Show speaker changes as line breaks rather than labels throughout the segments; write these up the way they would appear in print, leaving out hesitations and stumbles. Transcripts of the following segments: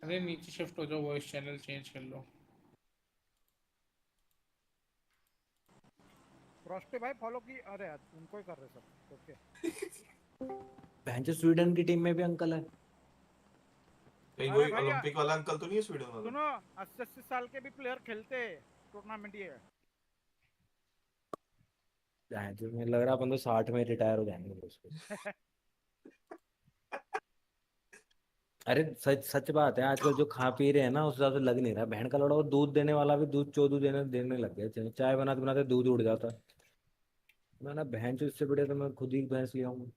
अरे नीचे शिफ्ट हो जाओ, वॉइस चैनल चेंज कर लो।
फ्रॉस्टी भाई फॉलो की, अरे यार उनको ही कर रहे सब। ओके
भैंचो स्वीडन की टीम में भी अंकल है।
कहीं
अरे
कोई
भाई
ओलंपिक वाला अंकल तो नहीं है स्वीडन वाला?
सुनो, 80 साल के भी प्लेयर खेलते टूर्नामेंट ये।
भैंचो मुझे लग रहा है अपन तो 60 में रिटायर हो जाएंगे उसको। अरे सच सच बात है, आजकल जो खा पी रहे हैं ना उस हिसाब से लग नहीं रहा। बहन का लड़ा, वो दूध देने वाला भी दूध चोदू देने देने लग गया। चाय बनाते बनाते दूध उड़ जाता है। मैं ना भैंस इससे बढ़िया तो मैं खुद ही भैंस ले आऊंगा।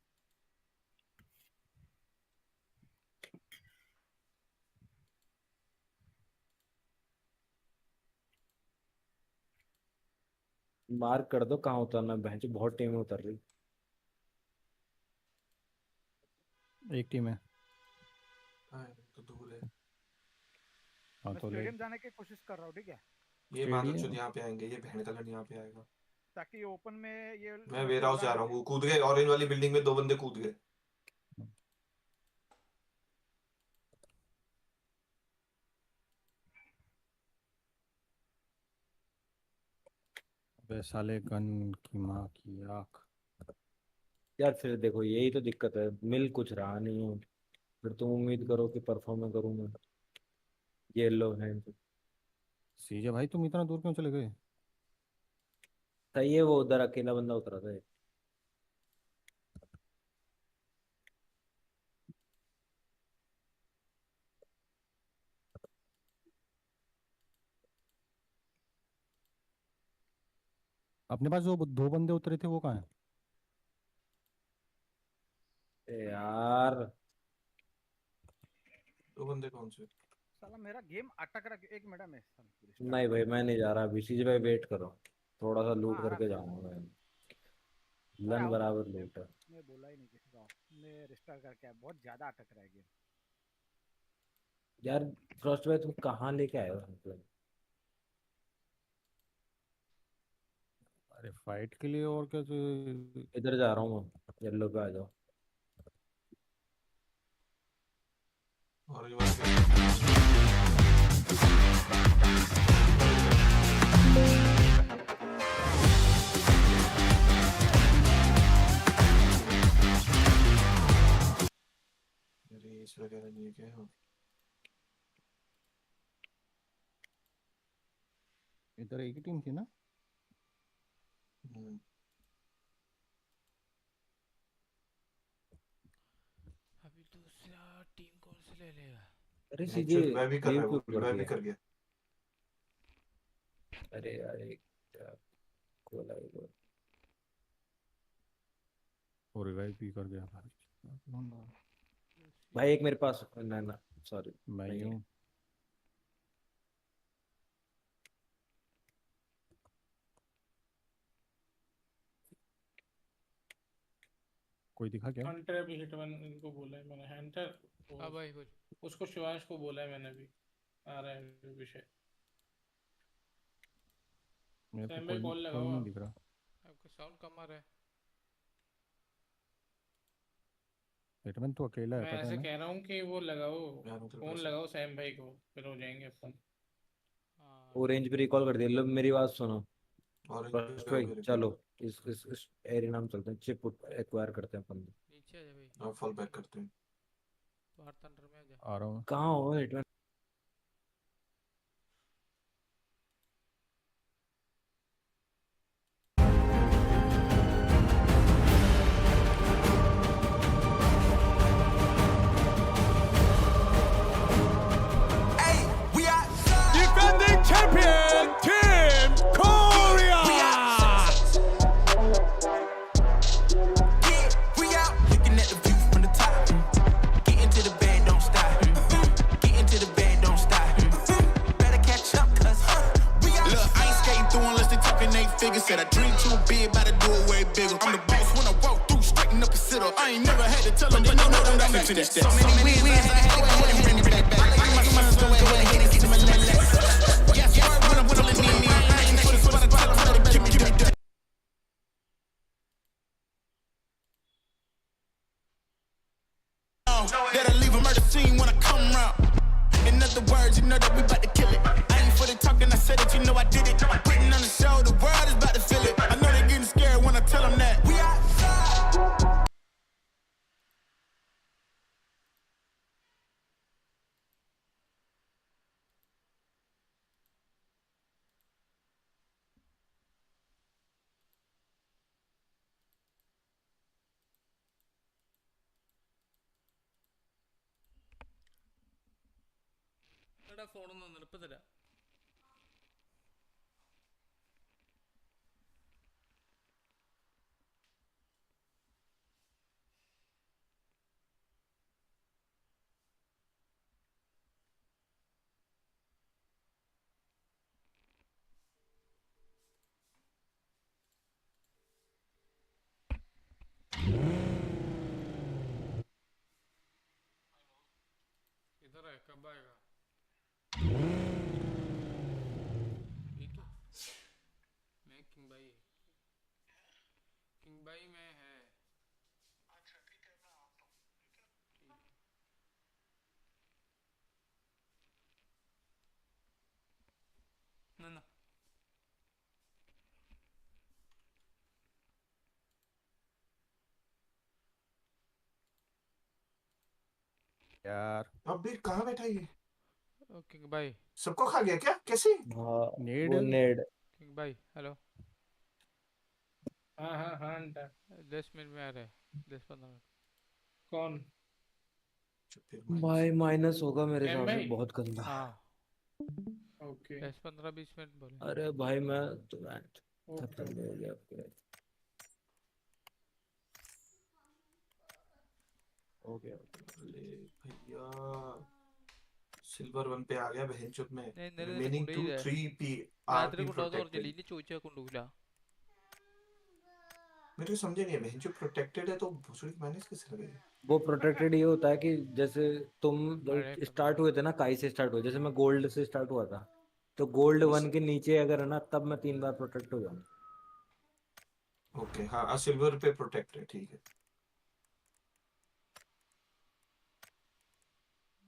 मार्क कर दो कहाँ उतरना, भैंस बहुत टीम में उतर रही।
एक टीम है।
हाँ, तो दूर है।
हाँ
मैं
तो ले।
स्टेडियम जाने की कोशिश कर रहा हूँ, ठीक है?
ये मादरचोद
स्टेडियम
यहाँ पे आएंगे, ये बहन का लड़ यहाँ पे आएगा।
ताकि ओपन में ये
मैं
मेरे
वेयर
को
हाउस जा
उड़ाने
रहा
दे।
हूँ, कूद गए ऑरेंज वाली बिल्डिंग में, 2 बंदे कूद गए।
अबे साले गन की माँ की आँख।
यार फिर देखो यही तो दिक्कत है, मिल कुछ रहा नहीं है। फिर तुम उम्मीद करो कि परफॉर्म करूंगा। ये लो है।
सीजे भाई तुम इतना दूर क्यों चले गए?
सही है, वो उधर अकेला बंदा उतरा था।
अपने पास जो 2 बंदे उतरे थे वो कहाँ है?
यार
2 बंदे कौन से?
साला मेरा गेम अटक रहा है। एक मिनट में
नहीं भाई, मैं नहीं जा रहा अभी। सीजे भाई वेट करो, थोड़ा सा
हाँ
लूट
आ रहा
करके
मैं।
जाऊंगा मैं।
अरे
लन
आऊंगा।
बराबर लूट है।
मैं बोला ही नहीं किसी को। मैं रिस्टार्ट करके आया, बहुत ज्यादा अटक रहा है गेम।
यार फ्रॉस्ट भाई तुम कहाँ लेके आए हो मतलब?
अरे फाइट के लिए और क्या जो।
इधर जा रहा हूँ मैं, येलो पे आ जाओ।
ऑरेंज वाली रेस वगैरह नहीं है क्या? हाँ।
इधर एक ही टीम थी ना?
हम्म।
अभी दूसरा टीम कौन से ले लेगा?
अरे सीजे
एक्चुअल रिवाइव भी कर रहा
लीव
है,
क्यों
वो
कर
रिवाइव भी
दिया?
कर गया।
अरे यार एक बोला ही बोला।
और रिवाइव भी कर गया भाई।
भाई एक मेरे पास ना ना, सॉरी
मैं ही
नहीं है।
हूँ। कोई दिखा क्या?
हंटर भी हिटमैन इनको बोला है मैंने, हंटर
हाँ भाई बोल।
उसको शिवांश को बोला है मैंने भी। आ रहा है विषय।
मेरे को
सैम भाई
कोई
कॉल
कोई
लगाओ
नहीं
आप।
दिख रहा।
आपका साउंड कम आ रहा है।
हिटमैन तो अकेला है
मैं
पता है
ऐसे
ना?
कह रहा हूँ कि वो लगाओ,
यार उधर
फोन
पास है।
लगाओ सैम भाई को, फिर हो जाएंगे अपन।
हाँ
वो रेंज पे रिकॉल कर दिया। लो मेरी बात सुनो
ऑरेंज
फर्स्ट
पे हो
भाई,
मेरे को।
चलो इस एरिया नाम चलते हैं, चिप एक्वायर करते हैं अपन।
नीचे आ जा भाई।
आप फॉल बैक करते हैं।
तो हर थंडर में आ जा।
आ रहा हूँ।
कहाँ हो hitman?
Defending champion, Team Korea!
We out looking at the view from the top. Get into the bed, don't stop. Get into the bed, don't stop. Better catch up, cuz we out.
Look, I ain't skating through unless they talking 8 figures. Said I dream too big, about to do it way bigger. I'm the boss when I walk through, straighten up and sit up. I ain't never had to tell them, but no, I'm not to this. So many wins, I had to go ahead and bring it back. I like my sons, go ahead and get to my legs. Yes, you are one of them, me. I ain't for the spot, I tell them, give me that. That'll leave a murder scene when I come round. And the words, you know that we about to kill it. I ain't for the talking, I said it, you know I did it. I'm putting on the show, the world is about to feel it. I know they're getting scared when I tell them that we outside.
എടാ ഫോണൊന്നും തന്നില്ല, ഇപ്പൊ തരാം. इधर है, कब आएगा? ठीक है, मैं किंग भाई में है. अच्छा ठीक है, मैं आता हूँ. ठीक है. ना ना
यार
अब भी कहाँ बैठा ये?
किंग भाई.
सबको खा गया क्या? कैसे?
हाँ
नेड
वो नेड
किंग भाई हेलो. हाँ हाँ हाँ अंटा. 10 मिनट में आ रहे हैं, 10-15 मिनट. कौन?
भाई माइनस होगा मेरे हिसाब से
भाई?
बहुत गंदा.
हाँ ओके. 10-15-20 मिनट बोले.
अरे भाई मैं तो
ओके
खत्म हो गया आपके. हो गया.
अरे भैया सिल्वर 1 पे आ गया बहन चुप में.
नहीं, नहीं,
रिमेनिंग
नहीं,
2
नहीं,
3 पी आर
രാത്രി
पी
കൊണ്ടുവന്ന്
प्रोटेक्टेड.
പറഞ്ഞില്ല, ഇനി ചോദിച്ചാൽ കൊണ്ടുപോകില്ല.
मेरे को समझे नहीं है बहन चुप प्रोटेक्टेड है तो भोसड़ी माइनस कैसे लगे?
वो प्रोटेक्टेड ये होता है कि जैसे तुम
बड़े
स्टार्ट हुए थे ना, काई से स्टार्ट हुए, जैसे मैं गोल्ड से स्टार्ट हुआ था, तो गोल्ड 1 के नीचे अगर है ना तब मैं 3 बार प्रोटेक्ट हो जाऊंगा.
ओके हाँ सिल्वर पे प्रोटेक्ट है ठीक है.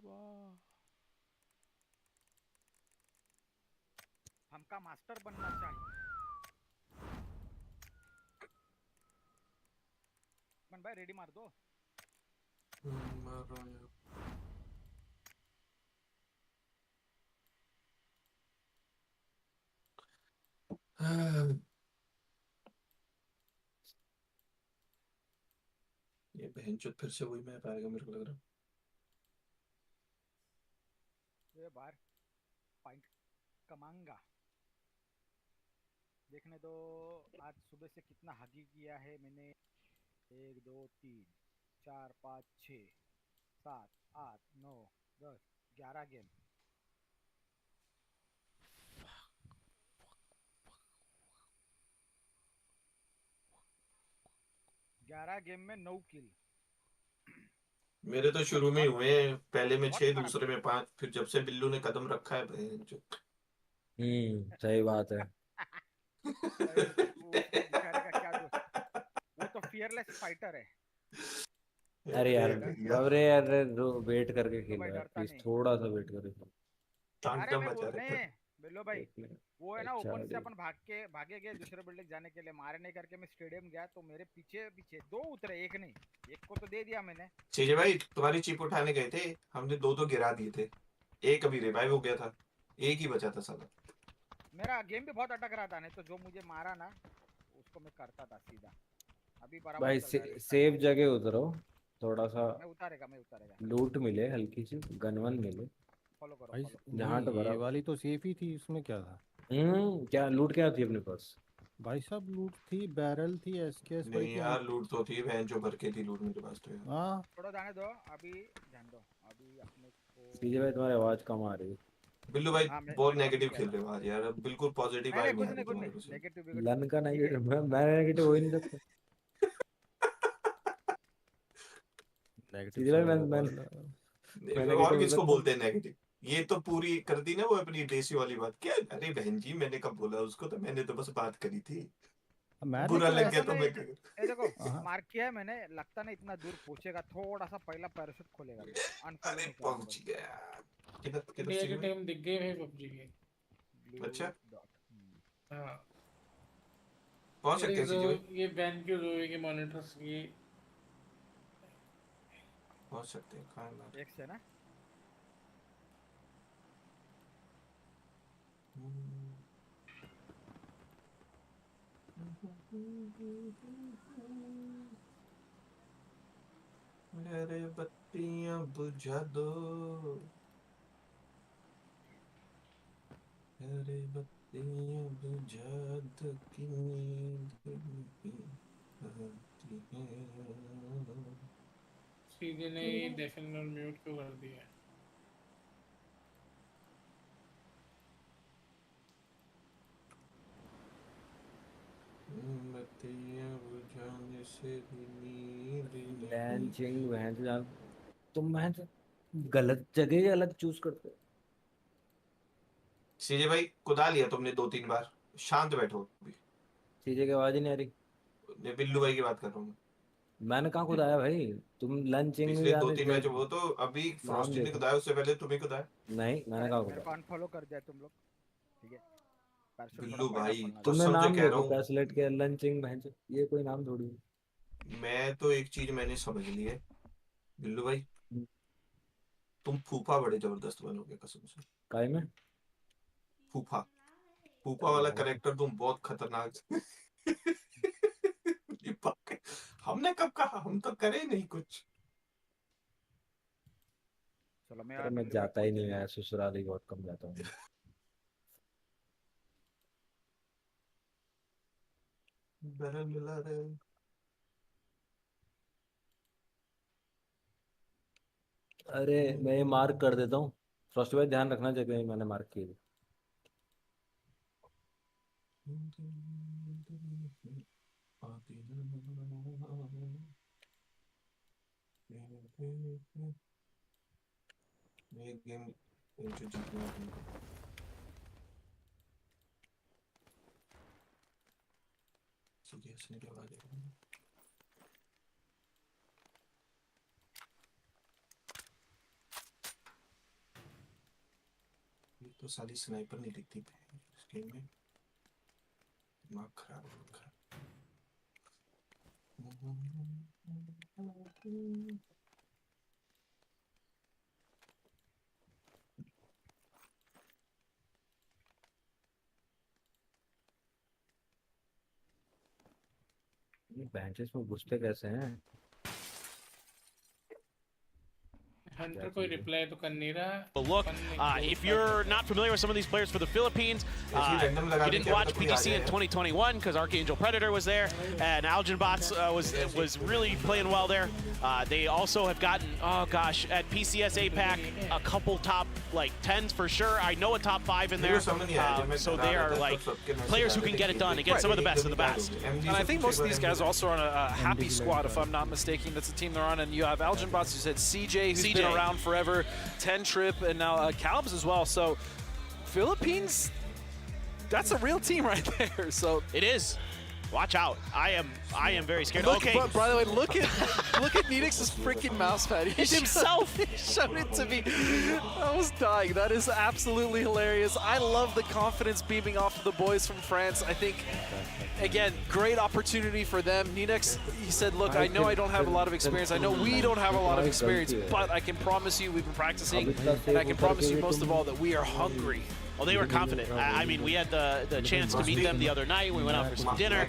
वाह.
हमका मास्टर बनना चाहिए. मन भाई रेडी मार दो.
मार रहा हूँ यार. ये बहन चुत फिर से वही मैप आएगा मेरे को लग रहा है.
ये बार पॉइंट कमाऊंगा. देखने दो आज सुबह से कितना हगी किया है मैंने. 1 2 3 4 5 6 7 8 9 10 11 गेम. ग्यारह गेम में 9 किल.
मेरे तो शुरू में ही हुए हैं, पहले में
बहुत
6
खराब.
दूसरे में 5 फिर जब से बिल्लू ने कदम रखा है बहन चुत.
सही बात है.
वो बेचारे का क्या दोस्त. वो तो फियरलेस फाइटर है.
अरे यार
भैया
अरे यार वेट करके
तो
खेलो
भाई
यार
डरता
प्लीज,
नहीं.
थोड़ा सा वेट करो.
अरे
टांटा
मैं
मचा
बोलने
रखा है.
बिल्लो भाई,
एक मिनट.
वो है ना
अच्छा,
ओपन से
अरे.
अपन भागे गए दूसरे बिल्डिंग जाने के लिए. मारे नहीं करके मैं स्टेडियम गया तो मेरे पीछे पीछे 2 उतरे. एक नहीं, एक को तो दे दिया मैंने.
चीजे भाई तुम्हारी चिप उठाने गए थे, हमने 2 गिरा दिए थे. एक अभी रिवाइव हो गया था, एक ही बचा था साला.
मेरा गेम भी बहुत अटक रहा था. नहीं तो जो मुझे मारा ना उसको मैं करता था सीधा. अभी बराबर
भाई
चल रहा है.
सेफ जगह उतरो थोड़ा सा.
मैं उतारेगा.
लूट मिले, हल्की सी गन वन मिले.
फॉलो करो
भाई
फॉलो.
जहाँ तो
नहीं, ये
बराबर.
वाली तो सेफ ही थी, उसमें क्या था
क्या लूट क्या थी अपने पास?
भाई? सब लूट थी, बैरल थी, एसकेएस पड़ी
नहीं
थी.
यार लूट तो थी बहन जो भर के थी लूट मेरे पास तो यार.
हाँ
छोड़ो जाने दो. अभी ध्यान दो. अभी अपने को
सीजे भाई तुम्हारी आवाज कम आ रही है.
बिल्लू भाई
हाँ,
बहुत
मैं
नेगेटिव
कह
खेल
रहा
रहे हो आज यार, अब बिल्कुल पॉजिटिव
नहीं
वाइब
कुछ
नहीं आ
नहीं
रही
कुछ
तुम्हारे
नहीं.
से.
नेगेटिव
लन का नेगेटिव, मैं नेगेटिव हो ही नहीं सकता.
नेगेटिव
सीधे भाई मैं
और
नेगेटिव हो
किसको
सकता
बोलते हैं नेगेटिव? ये तो पूरी कर दी ना वो अपनी देसी वाली बात. क्या अरे बहन जी मैंने कब बोला उसको, तो मैंने तो बस बात करी थी.
मैंने
बुरा
क्या
लग गया
ऐसा
तो
नहीं.
मैं
ये देखो मार्क किया है मैंने, लगता नहीं इतना दूर पहुंचेगा, थोड़ा सा पहला पैराशूट खोलेगा, अनफॉलो
अरे
नहीं करेगा
पहुंच गया। किधर किधर
इंडिया की
से
टीम दिख गई भाई पबजी की।
Blue
अच्छा।
dot.
हाँ
पहुंच सकते हैं सीजे भाई,
ये बैन क्यों हुए कि मॉनिटर्स की
पहुंच सकते हैं कहाँ ना।
एक से ना
अरे बत्तियां बुझा दो, अरे बत्तियां बुझा दो कि नींद नहीं आती है।
सीधे ने डेफिनेट म्यूट क्यों कर दिया?
बत्तियां बुझाने से भी नींद नहीं।
लैंचिंग वहां से जान, तुम वहां से गलत जगह ही अलग चूज करते हो।
सीजे भाई कुदा लिया तुमने 2-3 बार, शांत बैठो अभी।
चीजें की आवाज ही नहीं आ रही।
मैं बिल्लू भाई की बात कर रहा हूँ।
मैंने कहाँ खुदाया भाई, तुम लंचिंग में
पिछले
जाने
2-3 मैच वो तो अभी
नाम
फ्रॉस्टी ने
देखो।
कुदाया, उससे पहले तुम्हें कुदाया।
नहीं मैंने कहाँ
मेरे को
खुदाया।
अनफॉलो कर दिया तुम लोग, ठीक है? पैराशूट थोड़ा
बिल्लू
पहला
भाई
खोलना था।
तुमने
कसम से
नाम
कह रहा
देखो,
हूँ,
कैसलेट के लंचिंग भैंस, ये कोई नाम थोड़ी है।
मैं तो एक चीज मैंने समझ ली है बिल्लू भाई,
हम्म।
तुम फूफा बड़े जबरदस्त बनोगे कसम से।
काय में
फूफा फूफा वाला करेक्टर तुम बहुत खतरनाक। ये पक्का। हमने कब कहा, हम तो करे नहीं कुछ।
चलो मैं
अरे मैं जाता ही नहीं है ससुराल ही बहुत कम जाता हूँ।
बैरल मिला रे।
अरे मैं ये मार्क कर देता हूँ, फर्स्ट बार ध्यान रखना जगह मैंने मार्क की।
एक गेम जो जीतना है तुमको। सीधे हंसने की आवाज आ रही है। ये तो साली स्नाइपर नहीं दिखती इस गेम में, दिमाग खराब हो रखा है।
बेंचेस में घुसते कैसे हैं?
हंटर कोई रिप्लाई तो कर नहीं रहा।
Look, if you're not familiar with some of these players for the Philippines, you didn't watch PGC in 2021 because Archangel Predator was there, and Algenbots was really playing well there. They also have gotten, oh gosh, at PCS APAC, a couple top like 10s for sure. I know a top 5 in there. So they are like players who can get it done against some of the best of the best.
And I think most of these guys are also on a happy squad, if I'm not mistaken. That's the team they're on. And you have Algenbots, you said CJ, who's been around forever, 10 Trip, and now Calbs as well. So Philippines, that's a real team right there. So
it is. Watch out! I am very scared.
Look,
okay.
By the way, look at Needix's freaking mouse pad. He
himself.
He showed it to me. I was dying. That is absolutely hilarious. I love the confidence beaming off of the boys from France. I think, again, great opportunity for them. Needix, he said, look, I know I don't have a lot of experience. I know we don't have a lot of experience, but I can promise you we've been practicing, and I can promise you most of all that we are hungry.
Well, they were confident. I mean, we had the chance to meet them the other night. We went out for some dinner.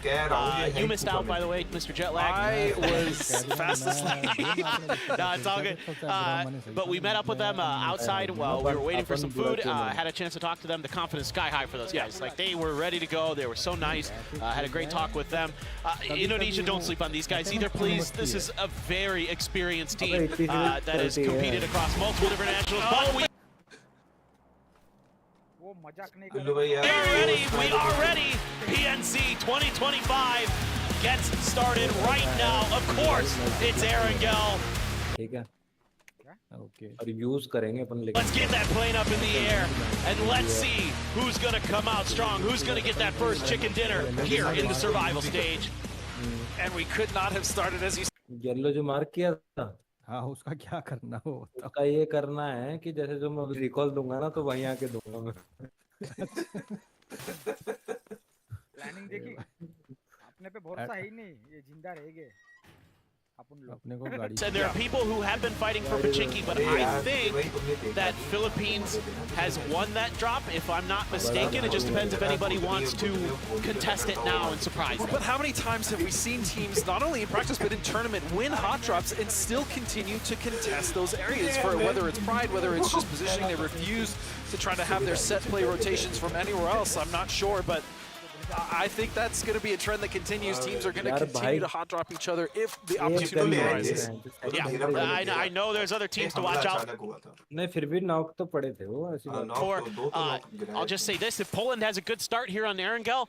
You missed out, by the way, Mr. Jetlag.
I was fast asleep.
No, it's all good. But we met up with them outside while we were waiting for some food. Had a chance to talk to them. The confidence sky high for those guys. Like, they were ready to go. They were so nice. Had a great talk with them. Indonesia, don't sleep on these guys either, please. This is a very experienced team that has competed across multiple different nationals.
Billu भाई यार,
we are ready. PNC 2025 gets started right now. Of course, it's Erangel.
ठीक है, okay, और use करेंगे अपन।
Let's get that plane up in the air and let's see who's gonna come out strong. Who's gonna get that first chicken dinner here in the survival stage.
And we could not have started as you
yellow जो mark किया था
हाँ उसका क्या करना हो
उसका ये करना है कि जैसे जो मैं रिकॉल दूंगा ना तो वहीं आके दूंगा मैं
प्लानिंग देखी अपने पे भरोसा है ही नहीं ये जिंदा रहेंगे
अपने को गाड़ी
And there are people who have been fighting for Pachinki, but I think that Philippines has won that drop. If I'm not mistaken, it just depends if anybody wants to contest it now and surprise them.
But how many times have we seen teams, not only in practice but in tournament, win hot drops and still continue to contest those areas? For whether it's pride, whether it's just positioning, they refuse to try to have their set play rotations from anywhere else. I'm not sure, but I think that's going to be a trend that continues. Teams are going to continue to hot drop each other if the opportunity arises.
Yeah, I know there's other teams to watch out.
नहीं फिर भी knock तो पड़े थे वो ऐसी बात
Or I'll just say this: if Poland has a good start here on Erangel,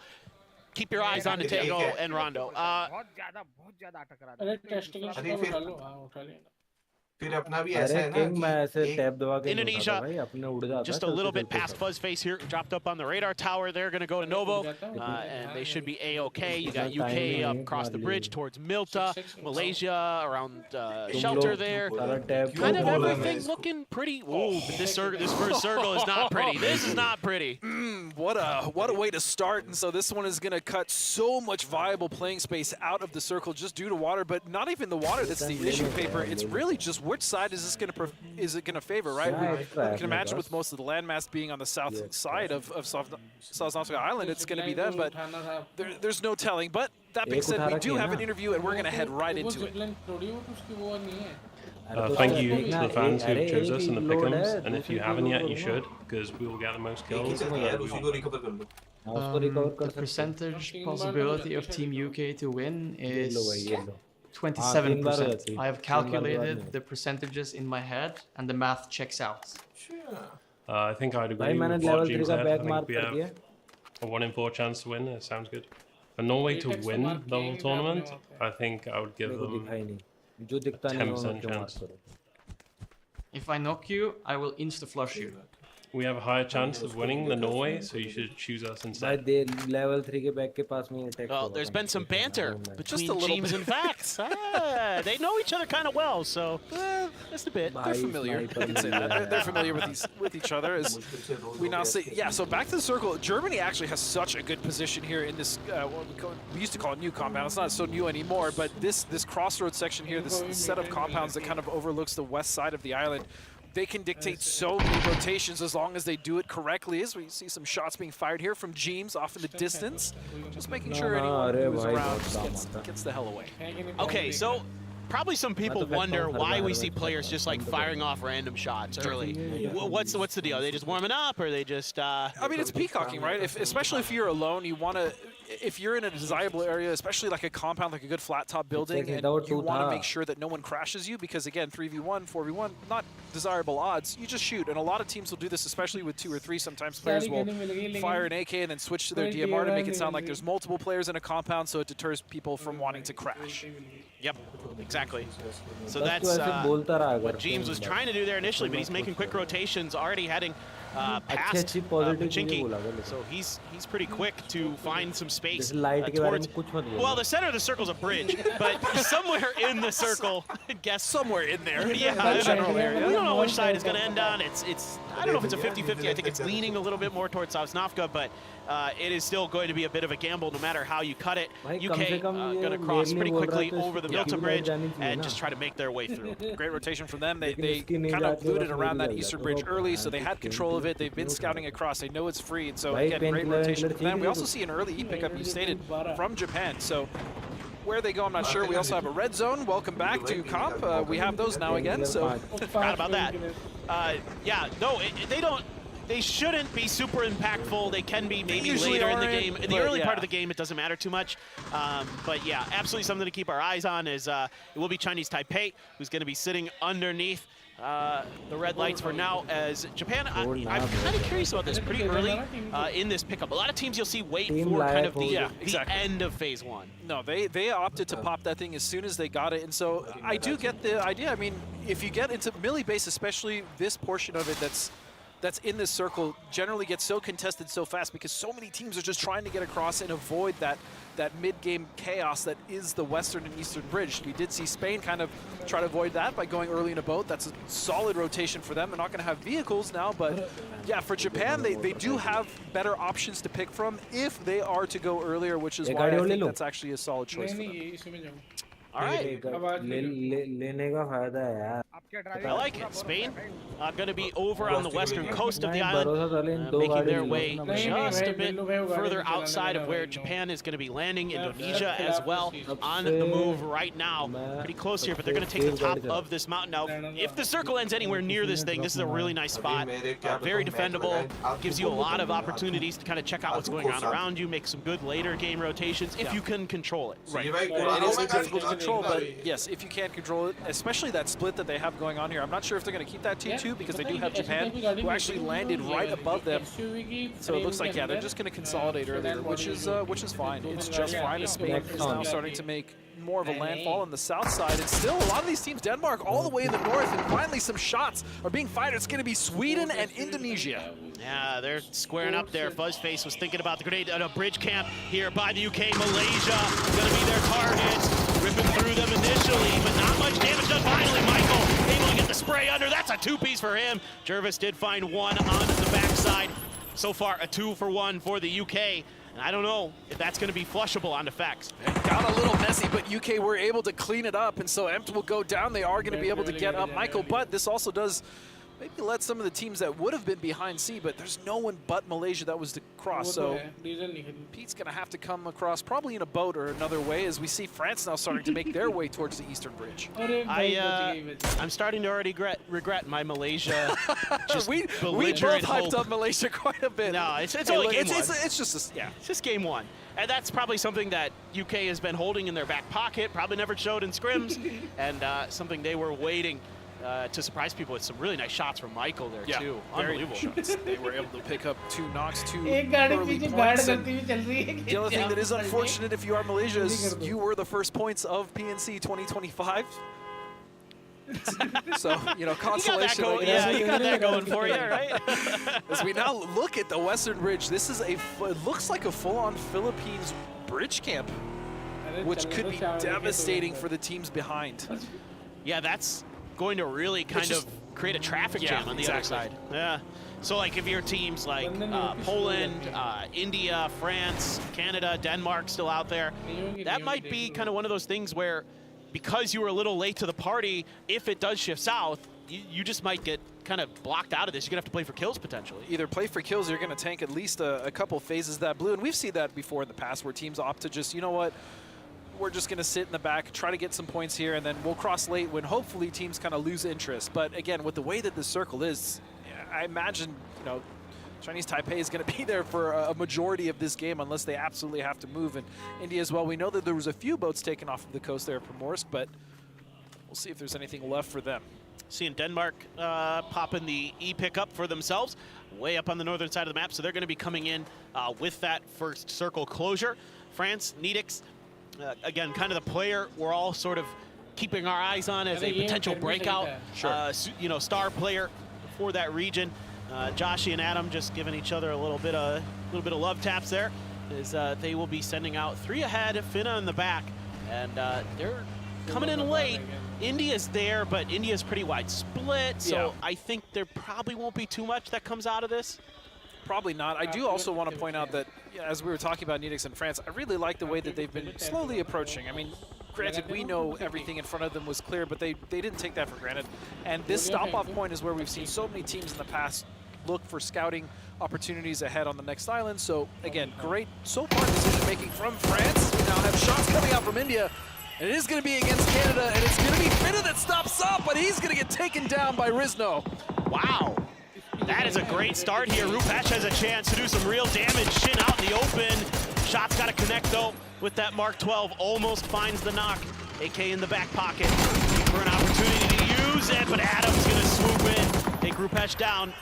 keep your eyes on Tego and Rondo.
बहुत ज्यादा अटक रहा
अरे टेस्टिंग उठा लो हाँ उठा लेना
फिर अपना भी ऐसा है ना
मैं ऐसे टैप दबा के
Indonesia,
भाई अपने उड़ जाता
just a little bit past Fuzzface here, dropped up on the radar tower. They're going to go to Novo, and they should be A-OK. You got UK up across the bridge towards Milta, Malaysia around Shelter there. Kind of everything looking pretty. Oh, but this first circle is not pretty. This is not pretty.
What a way to start. And so this one is going to cut so much viable playing space out of the circle just due to water, but not even the water that's the issue paper. It's really just which side is it going to favor, right? We can imagine with most of the landmass being on the south side of South Nautical Island, it's going to be them, but there's no telling. But that being said, we do have an interview, and we're going to head right into it.
Thank you to the fans who chose us in the pick'ems, and if you haven't yet, you should, because we will get the most kills.
The percentage possibility of Team UK to win is 27%. I have calculated the percentages in my head, and the math checks out.
I think I'd agree with what James said. I think we have a 1 in 4 chance to win. It sounds good. For Norway to win the whole tournament, I think I would give them 10% chance.
If I knock you, I will insta-flush you.
We have a higher chance of winning than Norway, so you should choose us instead.
level 3 के back के पास में attack
Well, there's been some banter between James and Vax. They know each other kind of well, so just a bit.
They're familiar. I can say that. They're familiar with each other, as we now say. Yeah. So back to the circle. Germany actually has such a good position here in this. We used to call it new compound. It's not so new anymore, but this crossroads section here, this set of compounds that kind of overlooks the west side of the island. They can dictate so many rotations as long as they do it correctly. As we see some shots being fired here from James off in the distance, just making sure anyone who's around just gets the hell away.
Okay, so probably some people wonder why we see players just like firing off random shots early. What's the deal? Are they just warming up, or are they just?
I mean, it's peacocking, right? Especially if you're alone, you want to. If you're in a desirable area, especially like a compound, like a good flat top building, and you want to make sure that no one crashes you, because again, 3v1, 4v1, not desirable odds, you just shoot. And a lot of teams will do this, especially with 2 or 3. Sometimes players will fire an AK and then switch to their DMR to make it sound like there's multiple players in a compound, so it deters people from wanting to crash.
Yep, exactly. So that's what James was trying to do there initially, but he's making quick rotations, already heading past Pachinki. So he's pretty quick to find some space towards. Well, the center of the circle is a bridge, but somewhere in the circle, I guess
somewhere in there.
Yeah, general area. We don't know which side it's going to end on. It's I don't know if it's a 50-50. I think it's leaning a little bit more towards Sosnovka, but it is still going to be a bit of a gamble no matter how you cut it. UK going to cross pretty quickly over the Milta Bridge and just try to make their way through.
Great rotation from them. They kind of looted around that eastern bridge early, so they had control of it. They've been scouting across. They know it's free, and so again, great rotation from them. We also see an early E pickup, you stated, from Japan. So where they go, I'm not sure. We also have a red zone. Welcome back to comp. We have those now again, so
forgot about that. Yeah, no, they don't. They shouldn't be super impactful. They can be maybe later in the game. In the early part of the game, it doesn't matter too much. But yeah, absolutely something to keep our eyes on is it will be Chinese Taipei, who's going to be sitting underneath the red lights for now, as Japan, I'm kind of curious about this pretty early in this pickup. A lot of teams you'll see wait for kind of the end of phase 1.
No, they opted to pop that thing as soon as they got it, and so I do get the idea. I mean, if you get into melee base, especially this portion of it that's that's in this circle generally gets so contested so fast because so many teams are just trying to get across and avoid that mid-game chaos that is the Western and Eastern Bridge. We did see Spain kind of try to avoid that by going early in a boat. That's a solid rotation for them. They're not going to have vehicles now, but yeah, for Japan, they do have better options to pick from if they are to go earlier, which is why I think that's actually a solid choice for them.
All right. I like it. Spain going to be over on the western coast of the island, making their way just a bit further outside of where Japan is going to be landing. Indonesia as well on the move right now. Pretty close here, but they're going to take the top of this mountain. Now, if the circle ends anywhere near this thing, this is a really nice spot. Very defendable. Gives you a lot of opportunities to kind of check out what's going on around you, make some good later game rotations if you can control it.
Right. It is difficult to control, but yes, if you can control it, especially that split that they have going on here. I'm not sure if they're going to keep that 2-2 because they do have Japan, who actually landed right above them. So it looks like, yeah, they're just going to consolidate earlier, which is fine. It's just fine. Spain is now starting to make more of a landfall on the south side. And still, a lot of these teams, Denmark all the way in the north, and finally some shots are being fired. It's going to be Sweden and Indonesia.
Yeah, they're squaring up there. Fuzzface was thinking about the grenade at a bridge camp here by the UK. Malaysia going to be their targets. Ripping through them initially, but not much damage done. Finally, Michael able to get the spray under. That's a two-piece for him. Jervis did find one on the backside. So far, a 2-for-1 for the UK. And I don't know if that's going to be flushable on effects.
It got a little messy, but UK were able to clean it up, and so Empt will go down. They are going to be able to get up Michael, but this also does maybe let some of the teams that would have been behind C, but there's no one but Malaysia that was to cross, so Pete's going to have to come across probably in a boat or another way, as we see France now starting to make their way towards the Eastern Bridge.
I'm starting to already regret my Malaysia.
we both hyped up Malaysia quite a bit.
No, it's only game one. It's just game one. And that's probably something that UK has been holding in their back pocket, probably never showed in scrims, and something they were waiting to surprise people with some really nice shots from Michael there, too. Unbelievable shots.
They were able to pick up 2 knocks, 2 early points. The other thing that is unfortunate if you are Malaysia is you were the first points of PNC 2025. So, you know, consolation.
You got that going for you, right?
As we now look at the Western Bridge, this is it looks like a full-on Philippines bridge camp, which could be devastating for the teams behind.
Yeah, that's going to really kind of create a traffic jam on the other side. Yeah. So like if your teams like Poland, India, France, Canada, Denmark still out there, that might be kind of one of those things where because you were a little late to the party, if it does shift south, you just might get kind of blocked out of this. You're going to have to play for kills potentially.
Either play for kills or you're going to tank at least a couple phases of that blue. And we've seen that before in the past where teams opt to just, you know what, we're just going to sit in the back, try to get some points here, and then we'll cross late when hopefully teams kind of lose interest. But again, with the way that the circle is, I imagine, you know, Chinese Taipei is going to be there for a majority of this game unless they absolutely have to move. And India as well, we know that there was a few boats taken off of the coast there at Primorsk, but we'll see if there's anything left for them.
Seeing Denmark popping the E pickup for themselves way up on the northern side of the map, so they're going to be coming in with that first circle closure. France, Nidix, again, kind of the player we're all sort of keeping our eyes on as a potential breakout, you know, star player for that region. Joshy and Adam just giving each other a little bit of love taps there, as they will be sending out 3 ahead, Finna in the back, and they're coming in late. India's there, but India's pretty wide split, so I think there probably won't be too much that comes out of this.
Probably not. I do also want to point out that, as we were talking about Nidix and France, I really like the way that they've been slowly approaching. I mean, granted, we know everything in front of them was clear, but they didn't take that for granted. And this stop-off point is where we've seen so many teams in the past look for scouting opportunities ahead on the next island. So, again, great so far decision-making from France. We now have shots coming out from India. And it is going to be against Canada, and it's going to be Finna that stops up, but he's going to get taken down by Rizno.
Wow. That is a great start here. Rupesh has a chance to do some real damage. Shin out in the open. Shot's got to connect, though, with that Mark 12. Almost finds the knock. AK in the back pocket for an opportunity to use it, but Adam's going to swoop in. Take Rupesh down.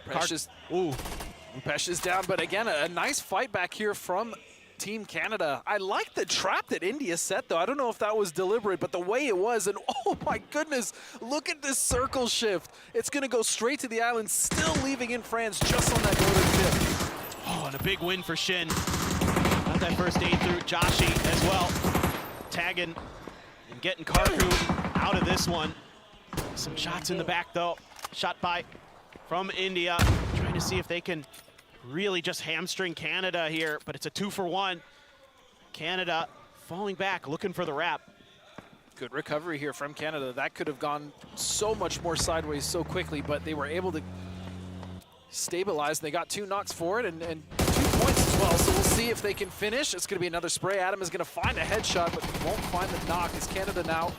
Rupesh is down, but again, a nice fight back here from Team Canada. I like the trap that India set, though. I don't know if that was deliberate, but the way it was, and oh my goodness, look at this circle shift. It's going to go straight to the island, still leaving in France just on that northern tip.
Oh, and a big win for Shin. Got that first aid through. Joshi as well. Tagging and getting Karku out of this one. Some shots in the back, though. Shot by from India. Trying to see if they can really just hamstring Canada here, but it's a 2-for-1. Canada falling back, looking for the wrap.
Good recovery here from Canada. That could have gone so much more sideways so quickly, but they were able to stabilize. They got 2 knocks for it and 2 points as well, so we'll see if they can finish. It's going to be another spray. Adam is going to find a headshot, but won't find the knock as Canada now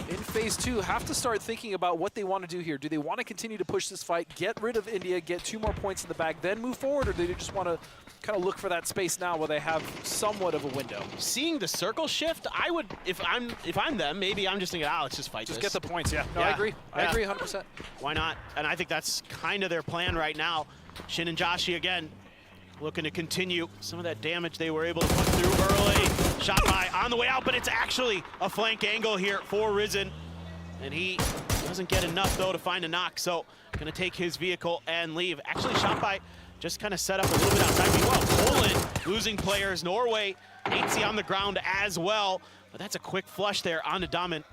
in phase 2 have to start thinking about what they want to do here. Do they want to continue to push this fight, get rid of India, get 2 more points in the bag, then move forward, or do they just want to kind of look for that space now where they have somewhat of a window?
Seeing the circle shift, I would, if I'm them, maybe I'm just thinking, let's just fight this.
Just get the points, yeah. No, I agree. I agree 100%.
Why not? And I think that's kind of their plan right now. Shin and Joshi again looking to continue some of that damage they were able to put through early. Shot by on the way out, but it's actually a flank angle here for Risen. And he doesn't get enough, though, to find a knock, so gonna take his vehicle and leave. Actually, shot by just kind of set up a little bit outside. Meanwhile, Poland losing players. Norway, HC on the ground as well. But that's a quick flush there onto Daman.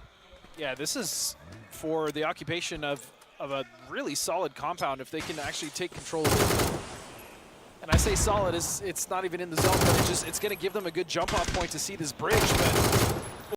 Yeah, this is for the occupation of a really solid compound if they can actually take control of it. And I say solid, it's not even in the zone, but it's going to give them a good jump-off point to see this bridge. But